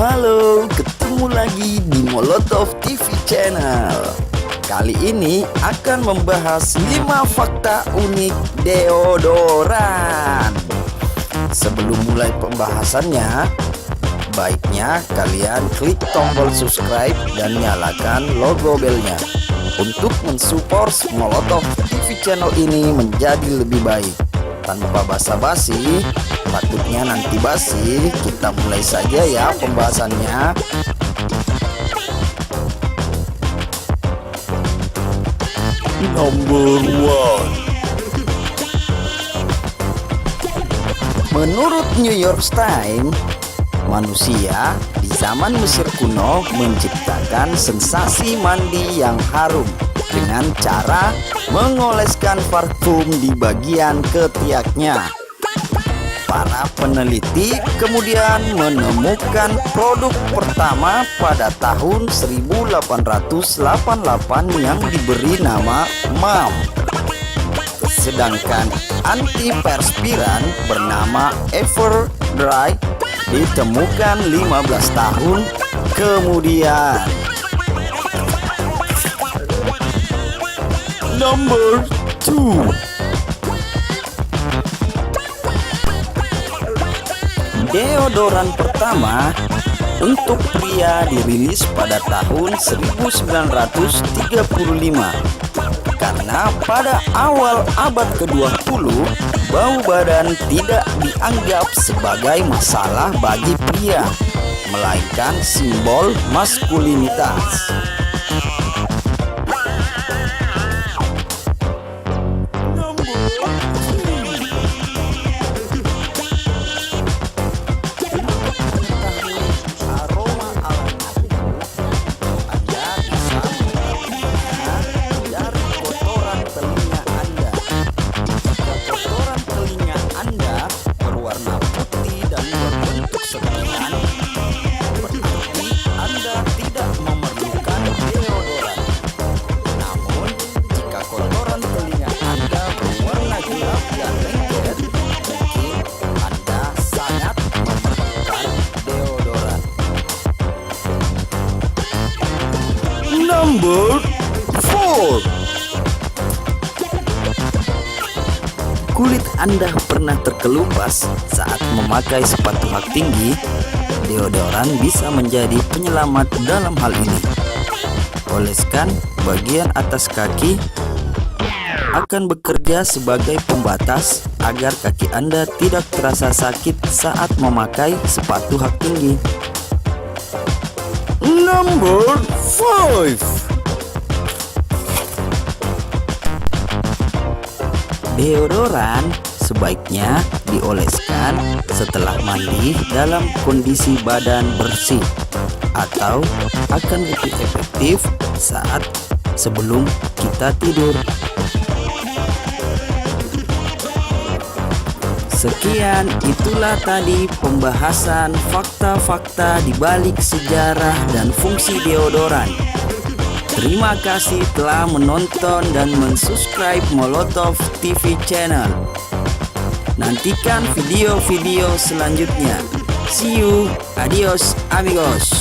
Halo, ketemu lagi di Molotov TV Channel. Kali ini akan membahas 5 fakta unik deodoran. Sebelum mulai pembahasannya, baiknya kalian klik tombol subscribe dan nyalakan logo belnya untuk mensupport Molotov TV Channel ini menjadi lebih baik. Tanpa basa-basi, patutnya nanti basi, kita mulai saja ya pembahasannya. Number 1. Menurut New York Times, manusia di zaman Mesir kuno menciptakan sensasi mandi yang harum dengan cara mengoleskan parfum di bagian ketiaknya. Para peneliti kemudian menemukan produk pertama pada tahun 1888 yang diberi nama MAM. Sedangkan antiperspiran bernama Everdry ditemukan 15 tahun kemudian. Number 2. Deodoran pertama untuk pria dirilis pada tahun 1935 karena pada awal abad ke-20 bau badan tidak dianggap sebagai masalah bagi pria, melainkan simbol maskulinitas. Number 4. Kulit Anda pernah terkelupas saat memakai sepatu hak tinggi? Deodoran bisa menjadi penyelamat dalam hal ini. Oleskan bagian atas kaki akan bekerja sebagai pembatas agar kaki Anda tidak terasa sakit saat memakai sepatu hak tinggi. Number 5. Deodoran sebaiknya dioleskan setelah mandi dalam kondisi badan bersih atau akan lebih efektif saat sebelum kita tidur. Sekian, itulah tadi pembahasan fakta-fakta di balik sejarah dan fungsi deodoran. Terima kasih telah menonton dan mensubscribe Molotov TV Channel. Nantikan video-video selanjutnya. See you, adios amigos.